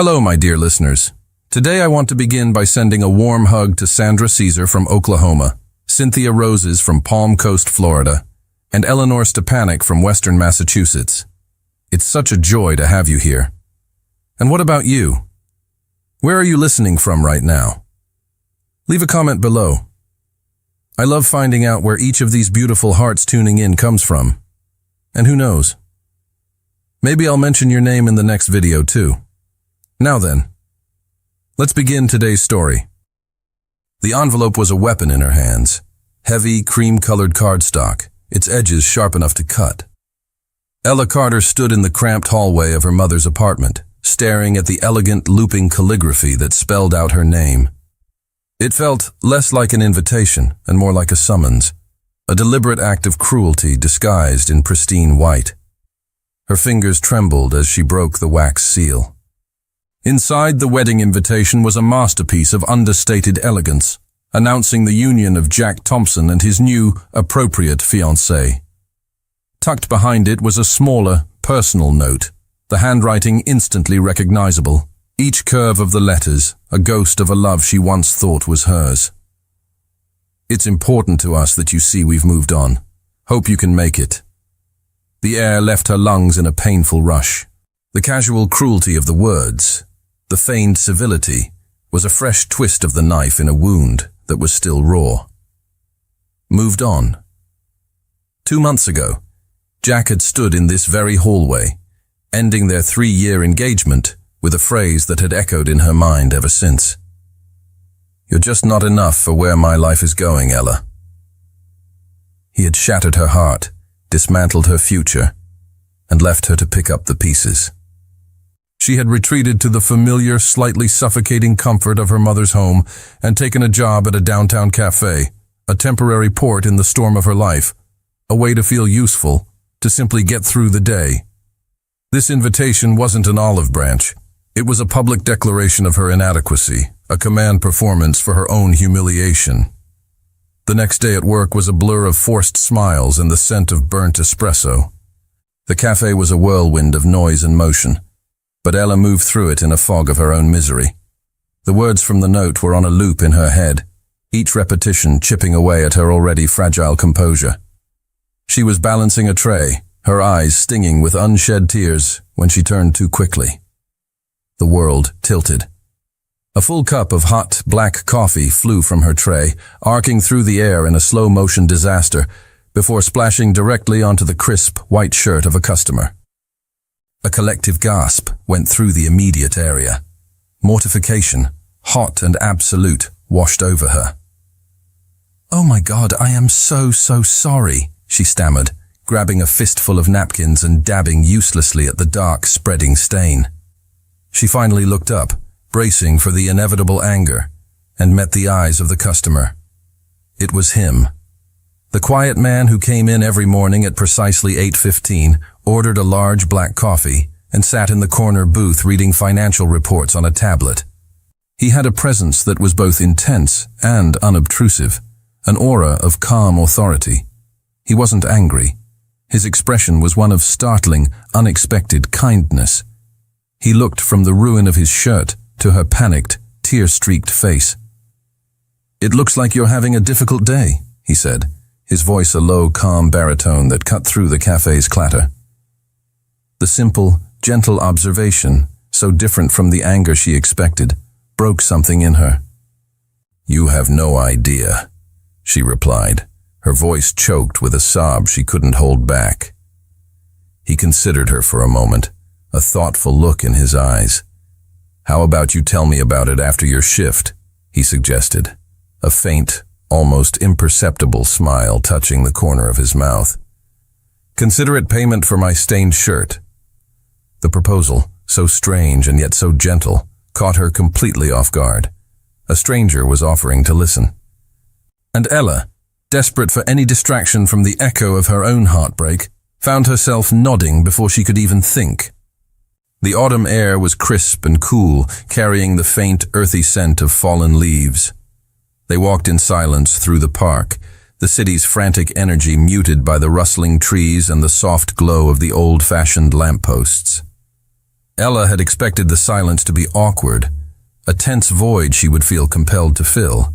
Hello, my dear listeners. Today I want to begin by sending a warm hug to Sandra Caesar from Oklahoma, Cynthia Roses from Palm Coast, Florida, and Eleanor Stepanek from Western Massachusetts. It's such a joy to have you here. And what about you? Where are you listening from right now? Leave a comment below. I love finding out where each of these beautiful hearts tuning in comes from. And who knows? Maybe I'll mention your name in the next video too. Now then, let's begin today's story. The envelope was a weapon in her hands. Heavy, cream-colored cardstock, its edges sharp enough to cut. Ella Carter stood in the cramped hallway of her mother's apartment, staring at the elegant, looping calligraphy that spelled out her name. It felt less like an invitation and more like a summons, a deliberate act of cruelty disguised in pristine white. Her fingers trembled as she broke the wax seal. Inside the wedding invitation was a masterpiece of understated elegance, announcing the union of Jack Thompson and his new, appropriate fiancée. Tucked behind it was a smaller, personal note, the handwriting instantly recognizable, each curve of the letters a ghost of a love she once thought was hers. It's important to us that you see we've moved on. Hope you can make it. The air left her lungs in a painful rush. The casual cruelty of the words, the feigned civility, was a fresh twist of the knife in a wound that was still raw. Moved on. 2 months ago, Jack had stood in this very hallway, ending their 3-year engagement with a phrase that had echoed in her mind ever since. "You're just not enough for where my life is going, Ella." He had shattered her heart, dismantled her future, and left her to pick up the pieces. She had retreated to the familiar, slightly suffocating comfort of her mother's home and taken a job at a downtown cafe, a temporary port in the storm of her life, a way to feel useful, to simply get through the day. This invitation wasn't an olive branch. It was a public declaration of her inadequacy, a command performance for her own humiliation. The next day at work was a blur of forced smiles and the scent of burnt espresso. The cafe was a whirlwind of noise and motion, but Ella moved through it in a fog of her own misery. The words from the note were on a loop in her head, each repetition chipping away at her already fragile composure. She was balancing a tray, her eyes stinging with unshed tears, when she turned too quickly. The world tilted. A full cup of hot, black coffee flew from her tray, arcing through the air in a slow-motion disaster, before splashing directly onto the crisp, white shirt of a customer. A collective gasp went through the immediate area. Mortification, hot and absolute, washed over her. "Oh my God, I am so sorry," she stammered, grabbing a fistful of napkins and dabbing uselessly at the dark, spreading stain. She finally looked up, bracing for the inevitable anger, and met the eyes of the customer. It was him. The quiet man who came in every morning at precisely 8:15, ordered a large black coffee, and sat in the corner booth reading financial reports on a tablet. He had a presence that was both intense and unobtrusive, an aura of calm authority. He wasn't angry. His expression was one of startling, unexpected kindness. He looked from the ruin of his shirt to her panicked, tear-streaked face. "It looks like you're having a difficult day," he said, his voice a low, calm baritone that cut through the cafe's clatter. The simple, gentle observation, so different from the anger she expected, broke something in her. "You have no idea," she replied, her voice choked with a sob she couldn't hold back. He considered her for a moment, a thoughtful look in his eyes. "How about you tell me about it after your shift?" he suggested, a faint, almost imperceptible smile touching the corner of his mouth. "Consider it payment for my stained shirt." The proposal, so strange and yet so gentle, caught her completely off guard. A stranger was offering to listen. And Ella, desperate for any distraction from the echo of her own heartbreak, found herself nodding before she could even think. The autumn air was crisp and cool, carrying the faint, earthy scent of fallen leaves. They walked in silence through the park, the city's frantic energy muted by the rustling trees and the soft glow of the old-fashioned lampposts. Ella had expected the silence to be awkward, a tense void she would feel compelled to fill.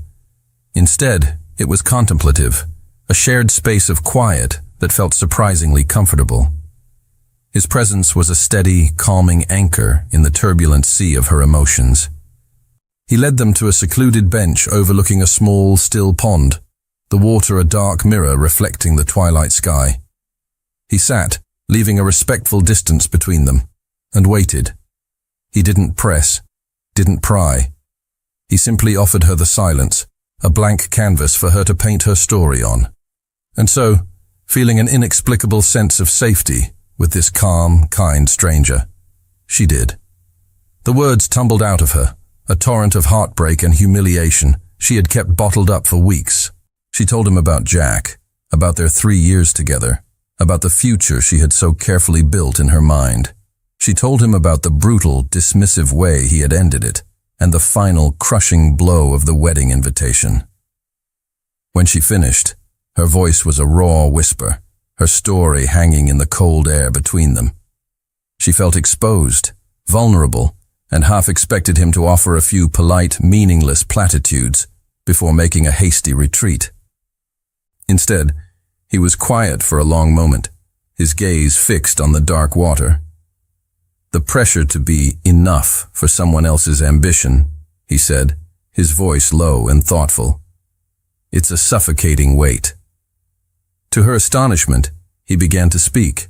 Instead, it was contemplative, a shared space of quiet that felt surprisingly comfortable. His presence was a steady, calming anchor in the turbulent sea of her emotions. He led them to a secluded bench overlooking a small, still pond, the water a dark mirror reflecting the twilight sky. He sat, leaving a respectful distance between them, and waited. He didn't press, didn't pry. He simply offered her the silence, a blank canvas for her to paint her story on. And so, feeling an inexplicable sense of safety with this calm, kind stranger, she did. The words tumbled out of her, a torrent of heartbreak and humiliation she had kept bottled up for weeks. She told him about Jack, about their 3 years together, about the future she had so carefully built in her mind. She told him about the brutal, dismissive way he had ended it, and the final, crushing blow of the wedding invitation. When she finished, her voice was a raw whisper, her story hanging in the cold air between them. She felt exposed, vulnerable, and half expected him to offer a few polite, meaningless platitudes before making a hasty retreat. Instead, he was quiet for a long moment, his gaze fixed on the dark water. The pressure to be enough for someone else's ambition, he said, his voice low and thoughtful. It's a suffocating weight. To her astonishment, he began to speak.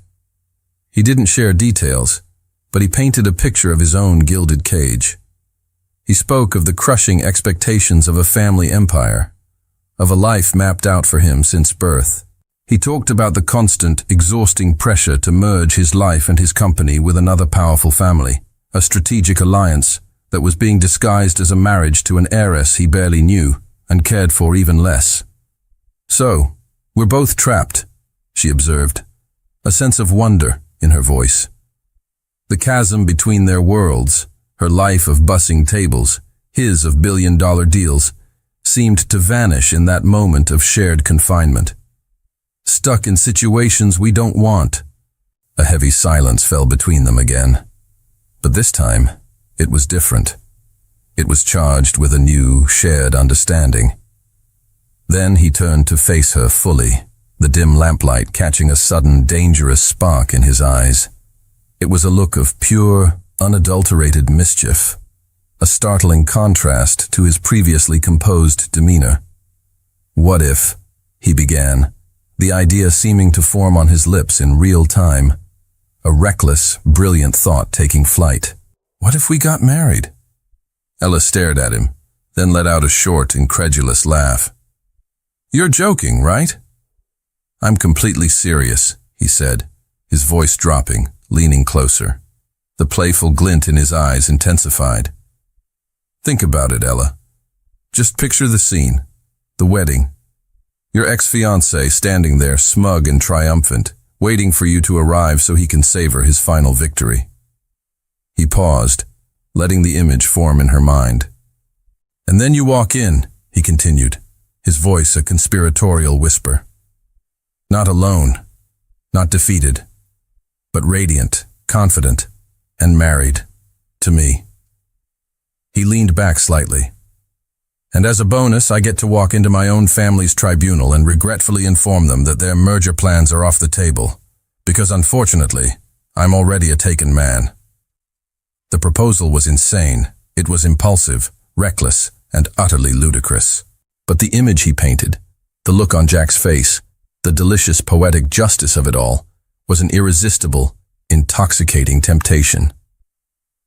He didn't share details, but he painted a picture of his own gilded cage. He spoke of the crushing expectations of a family empire, of a life mapped out for him since birth. He talked about the constant, exhausting pressure to merge his life and his company with another powerful family, a strategic alliance that was being disguised as a marriage to an heiress he barely knew and cared for even less. So, we're both trapped, she observed, a sense of wonder in her voice. The chasm between their worlds, her life of bussing tables, his of billion-dollar deals, seemed to vanish in that moment of shared confinement. Stuck in situations we don't want. A heavy silence fell between them again. But this time, it was different. It was charged with a new, shared understanding. Then he turned to face her fully, the dim lamplight catching a sudden, dangerous spark in his eyes. It was a look of pure, unadulterated mischief, a startling contrast to his previously composed demeanor. What if, he began, the idea seeming to form on his lips in real time, a reckless, brilliant thought taking flight. What if we got married? Ella stared at him, then let out a short, incredulous laugh. You're joking, right? I'm completely serious, he said, his voice dropping, leaning closer. The playful glint in his eyes intensified. Think about it, Ella. Just picture the scene, the wedding. Your ex-fiancé standing there, smug and triumphant, waiting for you to arrive so he can savor his final victory. He paused, letting the image form in her mind. And then you walk in, he continued, his voice a conspiratorial whisper. Not alone, not defeated, but radiant, confident, and married, to me. He leaned back slightly. And as a bonus, I get to walk into my own family's tribunal and regretfully inform them that their merger plans are off the table, because unfortunately, I'm already a taken man. The proposal was insane. It was impulsive, reckless, and utterly ludicrous. But the image he painted, the look on Jack's face, the delicious poetic justice of it all, was an irresistible, intoxicating temptation.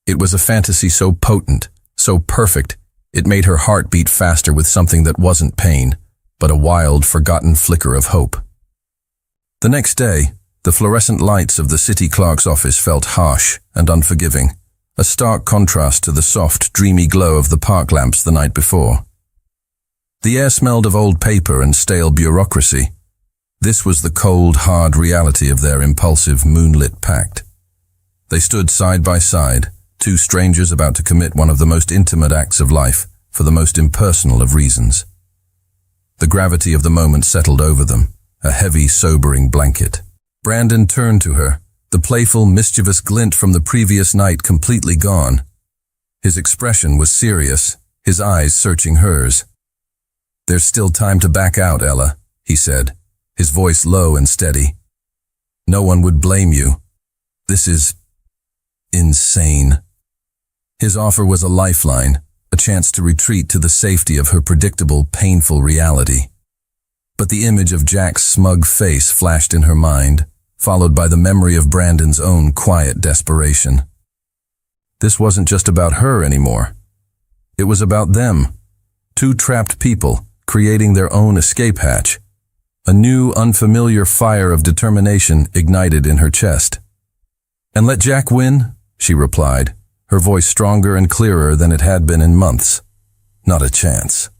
It was a fantasy so potent, so perfect, it made her heart beat faster with something that wasn't pain, but a wild, forgotten flicker of hope. The next day, the fluorescent lights of the city clerk's office felt harsh and unforgiving, a stark contrast to the soft, dreamy glow of the park lamps the night before. The air smelled of old paper and stale bureaucracy. This was the cold, hard reality of their impulsive, moonlit pact. They stood side by side, two strangers about to commit one of the most intimate acts of life for the most impersonal of reasons. The gravity of the moment settled over them, a heavy, sobering blanket. Brandon turned to her, the playful, mischievous glint from the previous night completely gone. His expression was serious, his eyes searching hers. "There's still time to back out, Ella," he said, his voice low and steady. "No one would blame you. This is insane." His offer was a lifeline, a chance to retreat to the safety of her predictable, painful reality. But the image of Jack's smug face flashed in her mind, followed by the memory of Brandon's own quiet desperation. This wasn't just about her anymore. It was about them, two trapped people creating their own escape hatch. A new, unfamiliar fire of determination ignited in her chest. "And let Jack win?" she replied, her voice stronger and clearer than it had been in months. "Not a chance."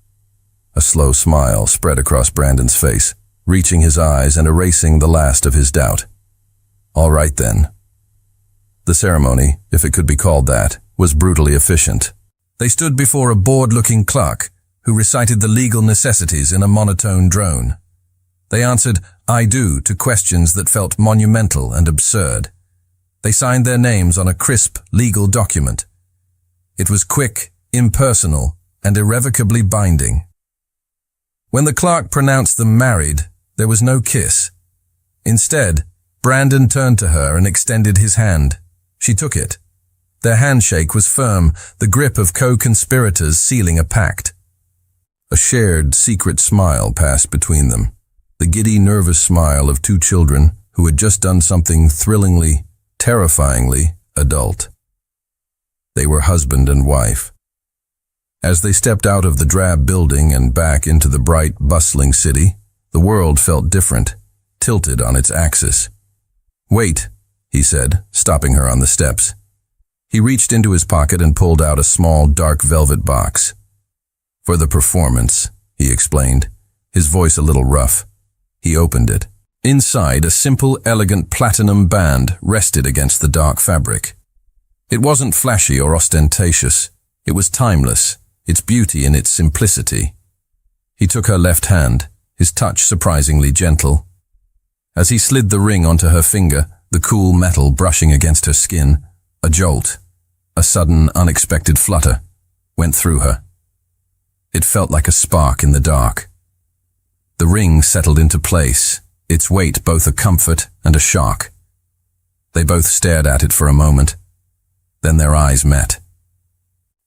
A slow smile spread across Brandon's face, reaching his eyes and erasing the last of his doubt. "All right then." The ceremony, if it could be called that, was brutally efficient. They stood before a bored-looking clerk who recited the legal necessities in a monotone drone. They answered "I do" to questions that felt monumental and absurd. They signed their names on a crisp, legal document. It was quick, impersonal, and irrevocably binding. When the clerk pronounced them married, there was no kiss. Instead, Brandon turned to her and extended his hand. She took it. Their handshake was firm, the grip of co-conspirators sealing a pact. A shared, secret smile passed between them, the giddy, nervous smile of two children who had just done something thrillingly, terrifyingly adult. They were husband and wife. As they stepped out of the drab building and back into the bright, bustling city, the world felt different, tilted on its axis. "Wait," he said, stopping her on the steps. He reached into his pocket and pulled out a small, dark velvet box. "For the performance," he explained, his voice a little rough. He opened it. Inside, a simple, elegant platinum band rested against the dark fabric. It wasn't flashy or ostentatious. It was timeless, its beauty in its simplicity. He took her left hand, his touch surprisingly gentle. As he slid the ring onto her finger, the cool metal brushing against her skin, a jolt, a sudden, unexpected flutter, went through her. It felt like a spark in the dark. The ring settled into place, its weight both a comfort and a shock. They both stared at it for a moment. Then their eyes met.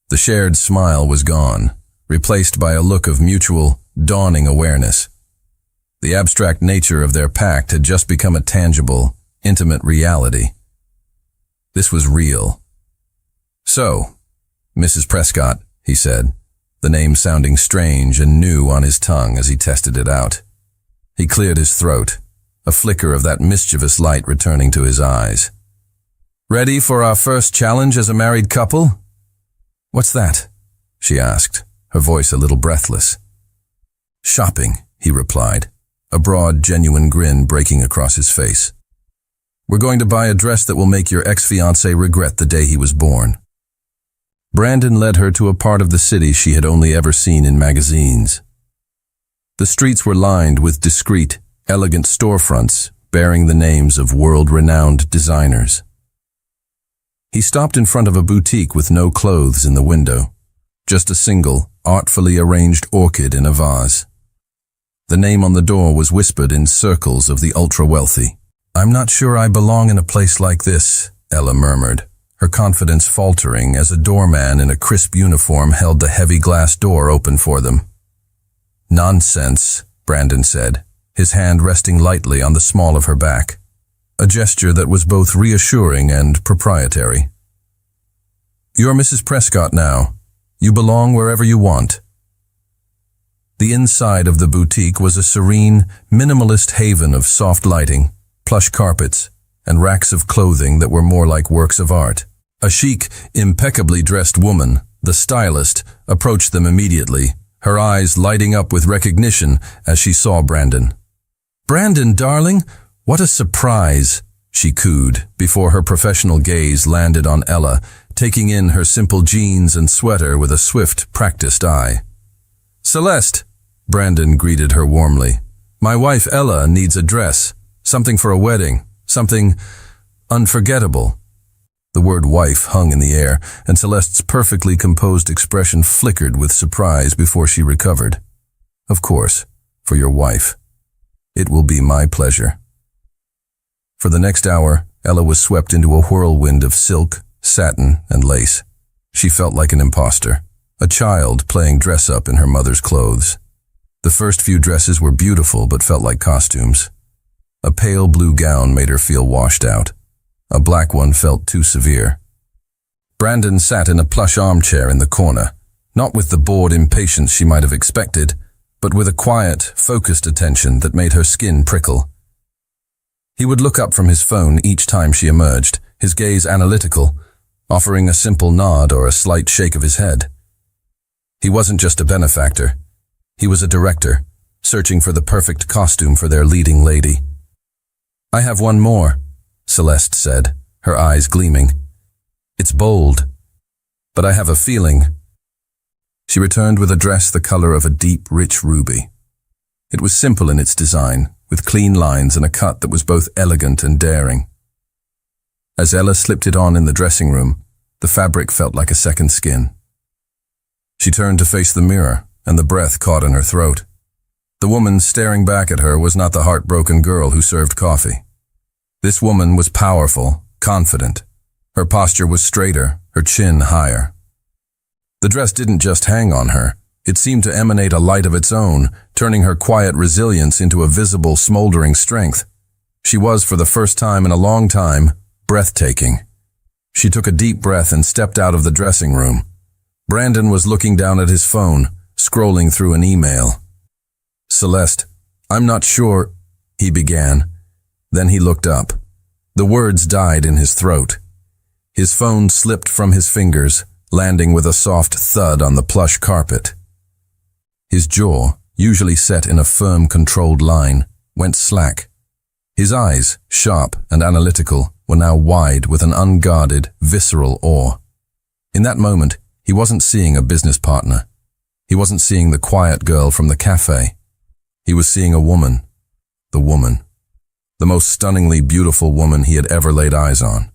The shared smile was gone, replaced by a look of mutual, dawning awareness. The abstract nature of their pact had just become a tangible, intimate reality. This was real. "So, Mrs. Prescott," he said, the name sounding strange and new on his tongue as he tested it out. He cleared his throat, a flicker of that mischievous light returning to his eyes. "Ready for our first challenge as a married couple?" "What's that?" she asked, her voice a little breathless. "Shopping," he replied, a broad, genuine grin breaking across his face. "We're going to buy a dress that will make your ex-fiancé regret the day he was born." Brandon led her to a part of the city she had only ever seen in magazines. The streets were lined with discreet, elegant storefronts bearing the names of world-renowned designers. He stopped in front of a boutique with no clothes in the window, just a single, artfully arranged orchid in a vase. The name on the door was whispered in circles of the ultra-wealthy. "I'm not sure I belong in a place like this," Ella murmured, her confidence faltering as a doorman in a crisp uniform held the heavy glass door open for them. "Nonsense," Brandon said, his hand resting lightly on the small of her back, a gesture that was both reassuring and proprietary. "You're Mrs. Prescott now. You belong wherever you want." The inside of the boutique was a serene, minimalist haven of soft lighting, plush carpets, and racks of clothing that were more like works of art. A chic, impeccably dressed woman, the stylist, approached them immediately, her eyes lighting up with recognition as she saw Brandon. "Brandon, darling, what a surprise," she cooed before her professional gaze landed on Ella, taking in her simple jeans and sweater with a swift, practiced eye. "Celeste," Brandon greeted her warmly. "My wife Ella needs a dress, something for a wedding, something, Unforgettable. The word wife hung in the air, and Celeste's perfectly composed expression flickered with surprise before she recovered. Of course, for your wife. It will be my pleasure. For the next hour, Ella was swept into a whirlwind of silk, satin, and lace. She felt like an imposter, a child playing dress-up in her mother's clothes. The first few dresses were beautiful but felt like costumes. A pale blue gown made her feel washed out. A black one felt too severe. Brandon sat in a plush armchair in the corner, not with the bored impatience she might have expected, but with a quiet, focused attention that made her skin prickle. He would look up from his phone each time she emerged, his gaze analytical, offering a simple nod or a slight shake of his head. He wasn't just a benefactor. He was a director, searching for the perfect costume for their leading lady. "I have one more," Celeste said, her eyes gleaming. "It's bold, but I have a feeling." She returned with a dress the color of a deep, rich ruby. It was simple in its design, with clean lines and a cut that was both elegant and daring. As Ella slipped it on in the dressing room, the fabric felt like a second skin. She turned to face the mirror, and the breath caught in her throat. The woman staring back at her was not the heartbroken girl who served coffee. This woman was powerful, confident. Her posture was straighter, her chin higher. The dress didn't just hang on her. It seemed to emanate a light of its own, turning her quiet resilience into a visible, smoldering strength. She was, for the first time in a long time, breathtaking. She took a deep breath and stepped out of the dressing room. Brandon was looking down at his phone, scrolling through an email. "Celeste, I'm not sure," he began. Then he looked up. The words died in his throat. His phone slipped from his fingers, landing with a soft thud on the plush carpet. His jaw, usually set in a firm, controlled line, went slack. His eyes, sharp and analytical, were now wide with an unguarded, visceral awe. In that moment, he wasn't seeing a business partner. He wasn't seeing the quiet girl from the cafe. He was seeing a woman. The woman. The most stunningly beautiful woman he had ever laid eyes on.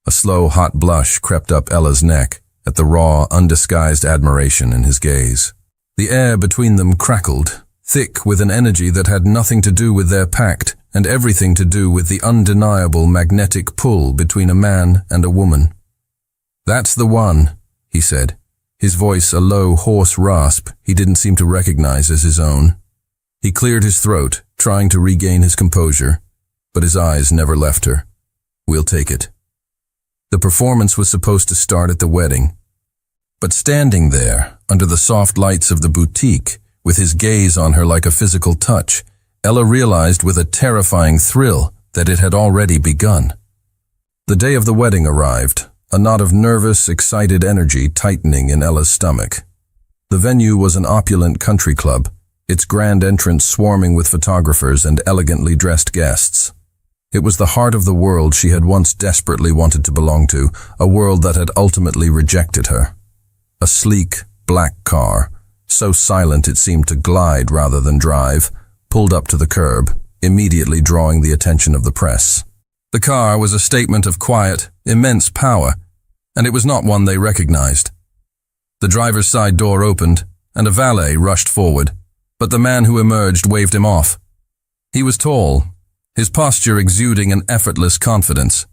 A slow, hot blush crept up Ella's neck at the raw, undisguised admiration in his gaze. The air between them crackled, thick with an energy that had nothing to do with their pact and everything to do with the undeniable magnetic pull between a man and a woman. "That's the one," he said, his voice a low, hoarse rasp he didn't seem to recognize as his own. He cleared his throat, trying to regain his composure, but his eyes never left her. "We'll take it." The performance was supposed to start at the wedding. But standing there, under the soft lights of the boutique, with his gaze on her like a physical touch, Ella realized with a terrifying thrill that it had already begun. The day of the wedding arrived, a knot of nervous, excited energy tightening in Ella's stomach. The venue was an opulent country club, its grand entrance swarming with photographers and elegantly dressed guests. It was the heart of the world she had once desperately wanted to belong to, a world that had ultimately rejected her. A sleek, black car, so silent it seemed to glide rather than drive, pulled up to the curb, immediately drawing the attention of the press. The car was a statement of quiet, immense power, and it was not one they recognized. The driver's side door opened, and a valet rushed forward, but the man who emerged waved him off. He was tall, his posture exuding an effortless confidence.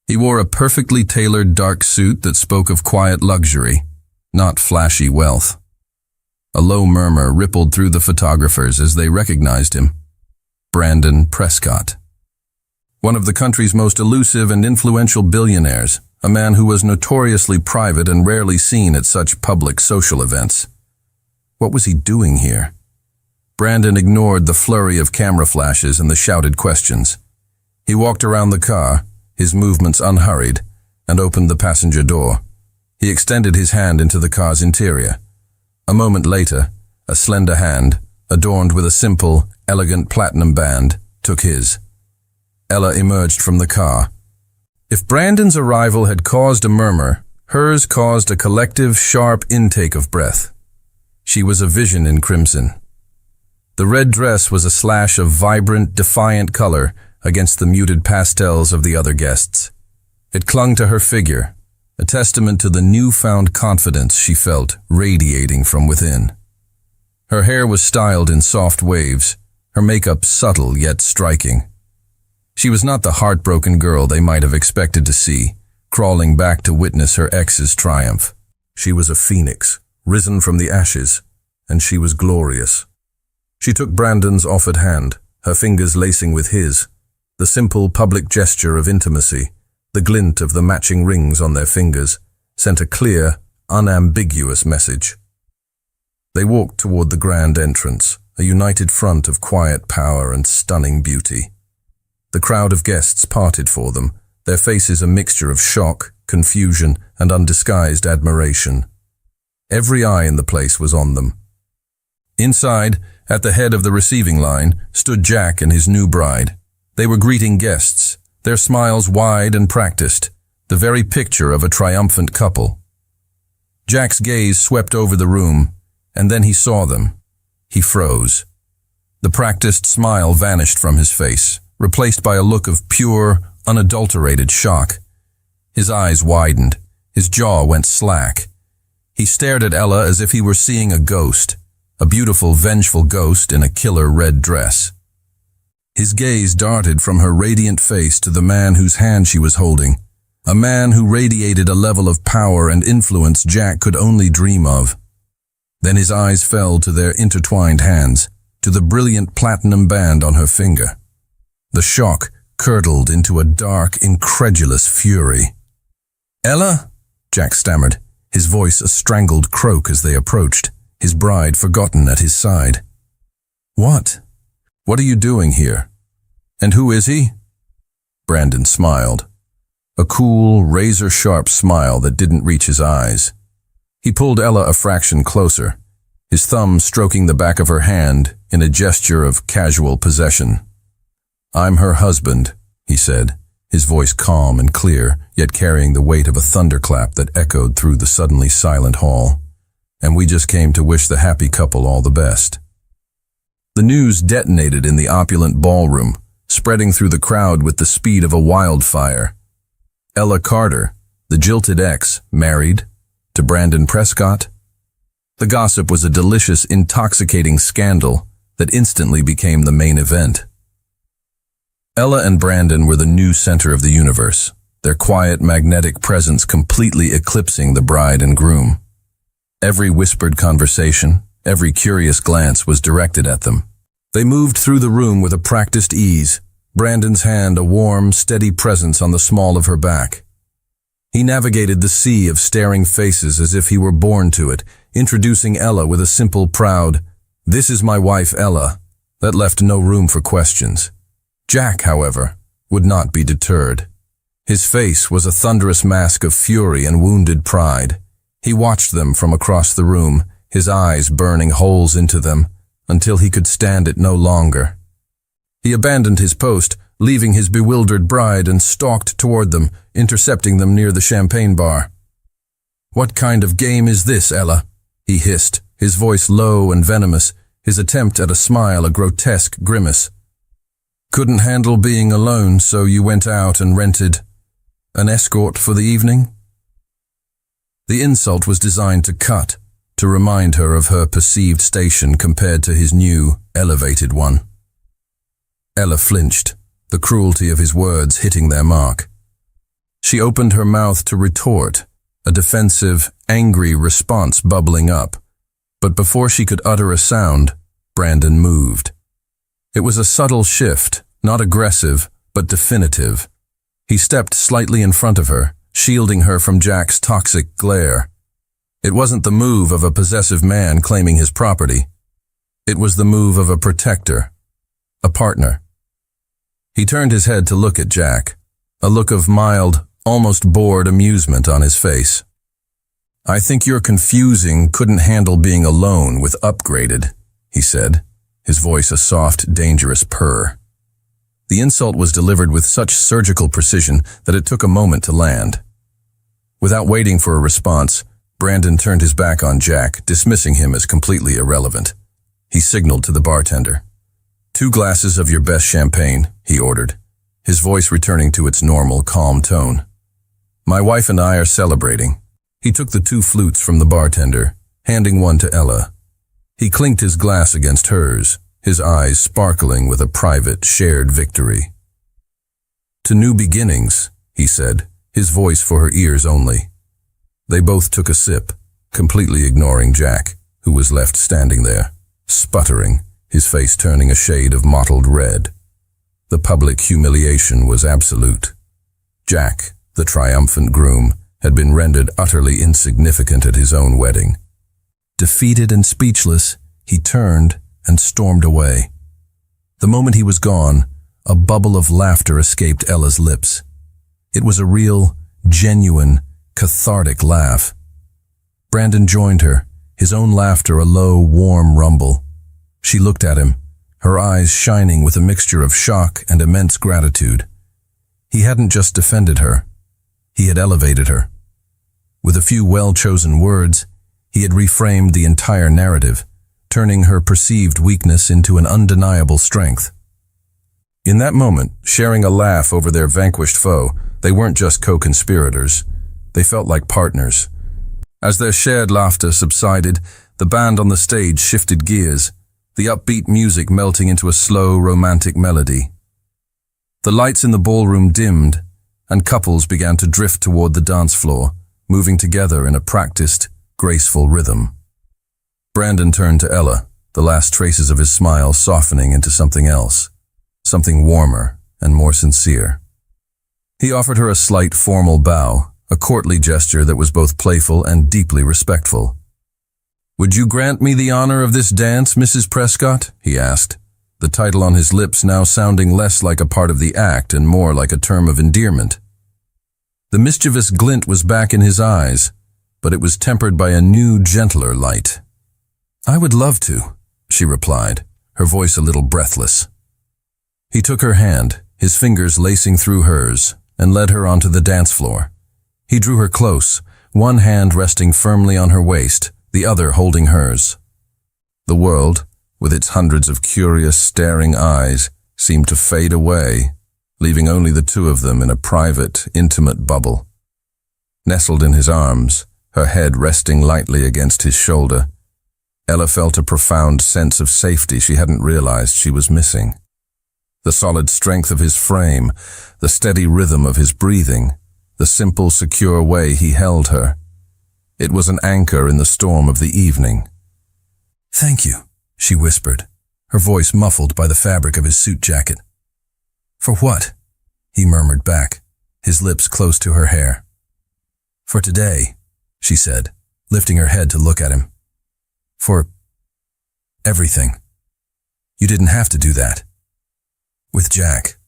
He wore a perfectly tailored dark suit that spoke of quiet luxury, not flashy wealth. A low murmur rippled through the photographers as they recognized him. Brandon Prescott. One of the country's most elusive and influential billionaires, a man who was notoriously private and rarely seen at such public social events. What was he doing here? Brandon ignored the flurry of camera flashes and the shouted questions. He walked around the car, his movements unhurried, and opened the passenger door. He extended his hand into the car's interior. A moment later, a slender hand, adorned with a simple, elegant platinum band, took his. Ella emerged from the car. If Brandon's arrival had caused a murmur, hers caused a collective, sharp intake of breath. She was a vision in crimson. The red dress was a slash of vibrant, defiant color, against the muted pastels of the other guests. It clung to her figure, a testament to the newfound confidence she felt radiating from within. Her hair was styled in soft waves, her makeup subtle yet striking. She was not the heartbroken girl they might have expected to see, crawling back to witness her ex's triumph. She was a phoenix, risen from the ashes, and she was glorious. She took Brandon's offered hand, her fingers lacing with his, the simple public gesture of intimacy, the glint of the matching rings on their fingers, sent a clear, unambiguous message. They walked toward the grand entrance, a united front of quiet power and stunning beauty. The crowd of guests parted for them, their faces a mixture of shock, confusion, and undisguised admiration. Every eye in the place was on them. Inside, at the head of the receiving line, stood Jack and his new bride. They were greeting guests, their smiles wide and practiced, the very picture of a triumphant couple. Jack's gaze swept over the room, and then he saw them. He froze. The practiced smile vanished from his face, replaced by a look of pure, unadulterated shock. His eyes widened. His jaw went slack. He stared at Ella as if he were seeing a ghost, a beautiful, vengeful ghost in a killer red dress. His gaze darted from her radiant face to the man whose hand she was holding, a man who radiated a level of power and influence Jack could only dream of. Then his eyes fell to their intertwined hands, to the brilliant platinum band on her finger. The shock curdled into a dark, incredulous fury. "Ella?" Jack stammered, his voice a strangled croak as they approached, his bride forgotten at his side. "What? What are you doing here? And who is he?" Brandon smiled. A cool, razor-sharp smile that didn't reach his eyes. He pulled Ella a fraction closer, his thumb stroking the back of her hand in a gesture of casual possession. "I'm her husband," he said, his voice calm and clear, yet carrying the weight of a thunderclap that echoed through the suddenly silent hall. "And we just came to wish the happy couple all the best." The news detonated in the opulent ballroom, spreading through the crowd with the speed of a wildfire. Ella Carter, the jilted ex, married to Brandon Prescott. The gossip was a delicious, intoxicating scandal that instantly became the main event. Ella and Brandon were the new center of the universe, their quiet, magnetic presence completely eclipsing the bride and groom. Every whispered conversation, every curious glance was directed at them. They moved through the room with a practiced ease, Brandon's hand a warm, steady presence on the small of her back. He navigated the sea of staring faces as if he were born to it, introducing Ella with a simple, proud, "This is my wife, Ella," that left no room for questions. Jack, however, would not be deterred. His face was a thunderous mask of fury and wounded pride. He watched them from across the room, his eyes burning holes into them, until he could stand it no longer. He abandoned his post, leaving his bewildered bride, and stalked toward them, intercepting them near the champagne bar. "What kind of game is this, Ella?" he hissed, his voice low and venomous, his attempt at a smile a grotesque grimace. "Couldn't handle being alone, so you went out and rented an escort for the evening?" The insult was designed to cut, to remind her of her perceived station compared to his new, elevated one. Ella flinched, the cruelty of his words hitting their mark. She opened her mouth to retort, a defensive, angry response bubbling up. But before she could utter a sound, Brandon moved. It was a subtle shift, not aggressive, but definitive. He stepped slightly in front of her, shielding her from Jack's toxic glare. It wasn't the move of a possessive man claiming his property. It was the move of a protector, a partner. He turned his head to look at Jack, a look of mild, almost bored amusement on his face. "I think you're confusing couldn't handle being alone with upgraded," he said, his voice a soft, dangerous purr. The insult was delivered with such surgical precision that it took a moment to land. Without waiting for a response, Brandon turned his back on Jack, dismissing him as completely irrelevant. He signaled to the bartender. "2 glasses of your best champagne," he ordered, his voice returning to its normal, calm tone. "My wife and I are celebrating." He took the 2 flutes from the bartender, handing one to Ella. He clinked his glass against hers, his eyes sparkling with a private, shared victory. "To new beginnings," he said, his voice for her ears only. They both took a sip, completely ignoring Jack, who was left standing there, sputtering, his face turning a shade of mottled red. The public humiliation was absolute. Jack, the triumphant groom, had been rendered utterly insignificant at his own wedding. Defeated and speechless, he turned and stormed away. The moment he was gone, a bubble of laughter escaped Ella's lips. It was a real, genuine, cathartic laugh. Brandon joined her, his own laughter a low, warm rumble. She looked at him, her eyes shining with a mixture of shock and immense gratitude. He hadn't just defended her. He had elevated her. With a few well-chosen words, he had reframed the entire narrative, turning her perceived weakness into an undeniable strength. In that moment, sharing a laugh over their vanquished foe, they weren't just co-conspirators. They felt like partners. As their shared laughter subsided, the band on the stage shifted gears, the upbeat music melting into a slow, romantic melody. The lights in the ballroom dimmed, and couples began to drift toward the dance floor, moving together in a practiced, graceful rhythm. Brandon turned to Ella, the last traces of his smile softening into something else, something warmer and more sincere. He offered her a slight formal bow, a courtly gesture that was both playful and deeply respectful. "Would you grant me the honor of this dance, Mrs. Prescott?" he asked, the title on his lips now sounding less like a part of the act and more like a term of endearment. The mischievous glint was back in his eyes, but it was tempered by a new, gentler light. "I would love to," she replied, her voice a little breathless. He took her hand, his fingers lacing through hers, and led her onto the dance floor. He drew her close, one hand resting firmly on her waist, the other holding hers. The world, with its hundreds of curious, staring eyes, seemed to fade away, leaving only the 2 of them in a private, intimate bubble. Nestled in his arms, her head resting lightly against his shoulder, Ella felt a profound sense of safety she hadn't realized she was missing. The solid strength of his frame, the steady rhythm of his breathing, the simple, secure way he held her. It was an anchor in the storm of the evening. "Thank you," she whispered, her voice muffled by the fabric of his suit jacket. "For what?" he murmured back, his lips close to her hair. "For today," she said, lifting her head to look at him. "For everything. You didn't have to do that. With Jack."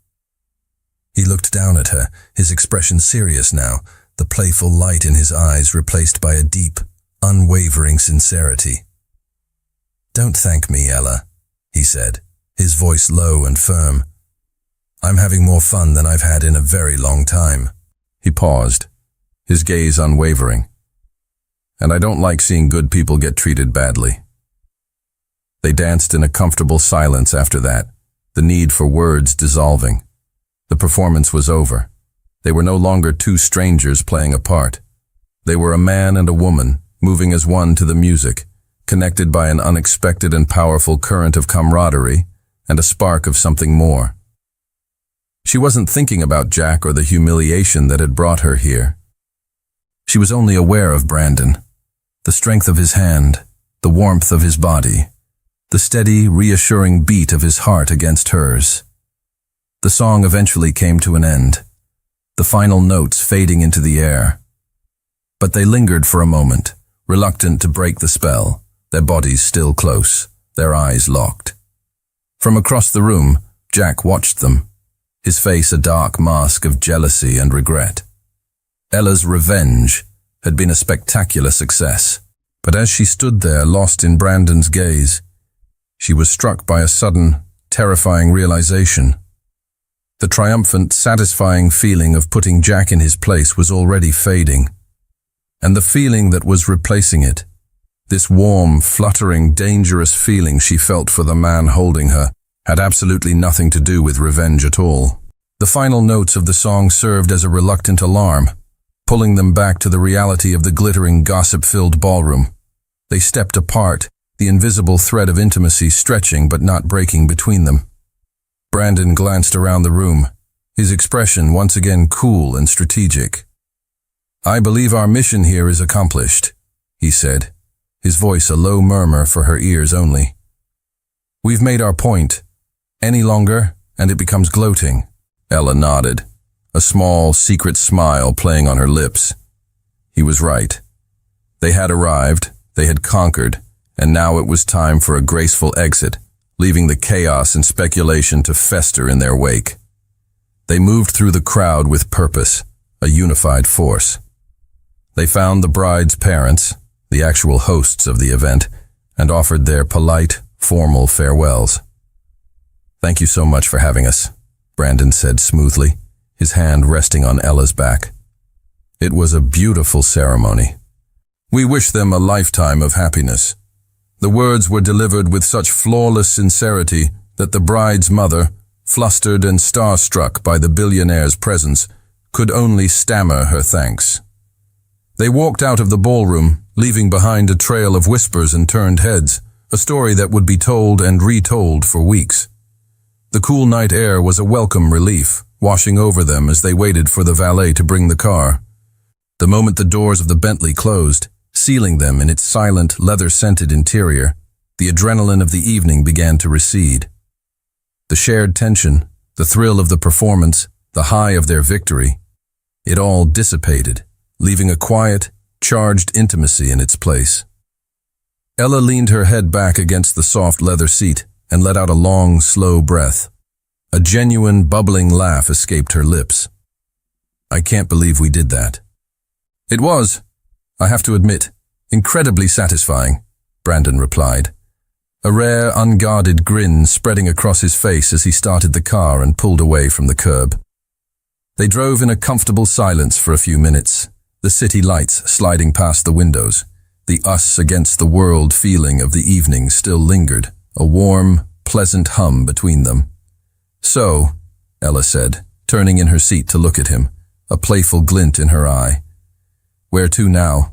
He looked down at her, his expression serious now, the playful light in his eyes replaced by a deep, unwavering sincerity. "Don't thank me, Ella," he said, his voice low and firm. "I'm having more fun than I've had in a very long time." He paused, his gaze unwavering. "And I don't like seeing good people get treated badly." They danced in a comfortable silence after that, the need for words dissolving. The performance was over. They were no longer 2 strangers playing a part. They were a man and a woman, moving as one to the music, connected by an unexpected and powerful current of camaraderie and a spark of something more. She wasn't thinking about Jack or the humiliation that had brought her here. She was only aware of Brandon, the strength of his hand, the warmth of his body, the steady, reassuring beat of his heart against hers. The song eventually came to an end, the final notes fading into the air. But they lingered for a moment, reluctant to break the spell, their bodies still close, their eyes locked. From across the room, Jack watched them, his face a dark mask of jealousy and regret. Ella's revenge had been a spectacular success, but as she stood there lost in Brandon's gaze, she was struck by a sudden, terrifying realization. The triumphant, satisfying feeling of putting Jack in his place was already fading, and the feeling that was replacing it, this warm, fluttering, dangerous feeling she felt for the man holding her, had absolutely nothing to do with revenge at all. The final notes of the song served as a reluctant alarm, pulling them back to the reality of the glittering, gossip-filled ballroom. They stepped apart, the invisible thread of intimacy stretching but not breaking between them. Brandon glanced around the room, his expression once again cool and strategic. "I believe our mission here is accomplished," he said, his voice a low murmur for her ears only. "We've made our point. Any longer, and it becomes gloating." Ella nodded, a small, secret smile playing on her lips. He was right. They had arrived, they had conquered, and now it was time for a graceful exit, leaving the chaos and speculation to fester in their wake. They moved through the crowd with purpose, a unified force. They found the bride's parents, the actual hosts of the event, and offered their polite, formal farewells. "Thank you so much for having us," Brandon said smoothly, his hand resting on Ella's back. "It was a beautiful ceremony. We wish them a lifetime of happiness." The words were delivered with such flawless sincerity that the bride's mother, flustered and starstruck by the billionaire's presence, could only stammer her thanks. They walked out of the ballroom, leaving behind a trail of whispers and turned heads, a story that would be told and retold for weeks. The cool night air was a welcome relief, washing over them as they waited for the valet to bring the car. The moment the doors of the Bentley closed, sealing them in its silent, leather-scented interior, the adrenaline of the evening began to recede. The shared tension, the thrill of the performance, the high of their victory, it all dissipated, leaving a quiet, charged intimacy in its place. Ella leaned her head back against the soft leather seat and let out a long, slow breath. A genuine, bubbling laugh escaped her lips. "I can't believe we did that." "It was, I have to admit, incredibly satisfying," Brandon replied, a rare, unguarded grin spreading across his face as he started the car and pulled away from the curb. They drove in a comfortable silence for a few minutes, the city lights sliding past the windows. The us against the world feeling of the evening still lingered, a warm, pleasant hum between them. "So," Ella said, turning in her seat to look at him, a playful glint in her eye. "Where to now?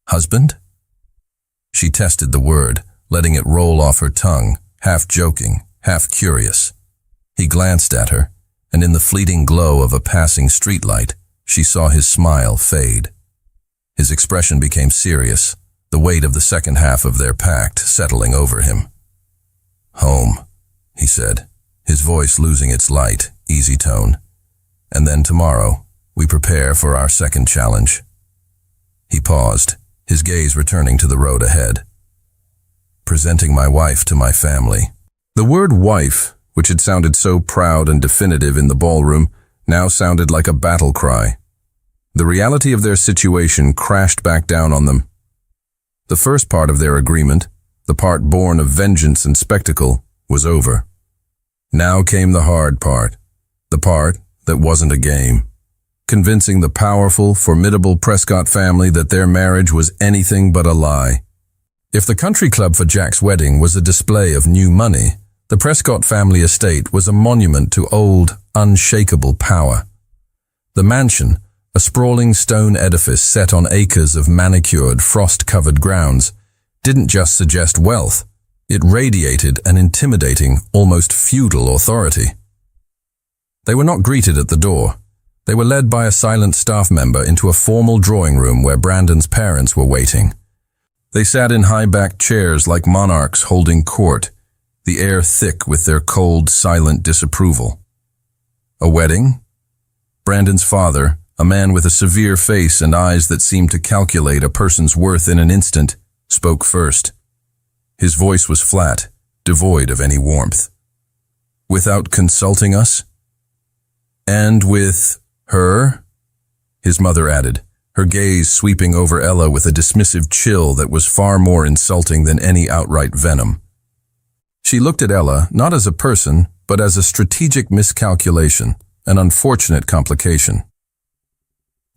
Husband?" She tested the word, letting it roll off her tongue, half joking, half curious. He glanced at her, and in the fleeting glow of a passing streetlight, she saw his smile fade. His expression became serious, the weight of the second half of their pact settling over him. "Home," he said, his voice losing its light, easy tone. "And then tomorrow, we prepare for our second challenge." He paused, his gaze returning to the road ahead. "Presenting my wife to my family." The word wife, which had sounded so proud and definitive in the ballroom, now sounded like a battle cry. The reality of their situation crashed back down on them. The first part of their agreement, the part born of vengeance and spectacle, was over. Now came the hard part, the part that wasn't a game. Convincing the powerful, formidable Prescott family that their marriage was anything but a lie. If the country club for Jack's wedding was a display of new money, the Prescott family estate was a monument to old, unshakable power. The mansion, a sprawling stone edifice set on acres of manicured, frost-covered grounds, didn't just suggest wealth, it radiated an intimidating, almost feudal authority. They were not greeted at the door. They were led by a silent staff member into a formal drawing room where Brandon's parents were waiting. They sat in high-backed chairs like monarchs holding court, the air thick with their cold, silent disapproval. A wedding? Brandon's father, a man with a severe face and eyes that seemed to calculate a person's worth in an instant, spoke first. His voice was flat, devoid of any warmth. "Without consulting us?" "And with her?" his mother added, her gaze sweeping over Ella with a dismissive chill that was far more insulting than any outright venom. She looked at Ella not as a person, but as a strategic miscalculation, an unfortunate complication.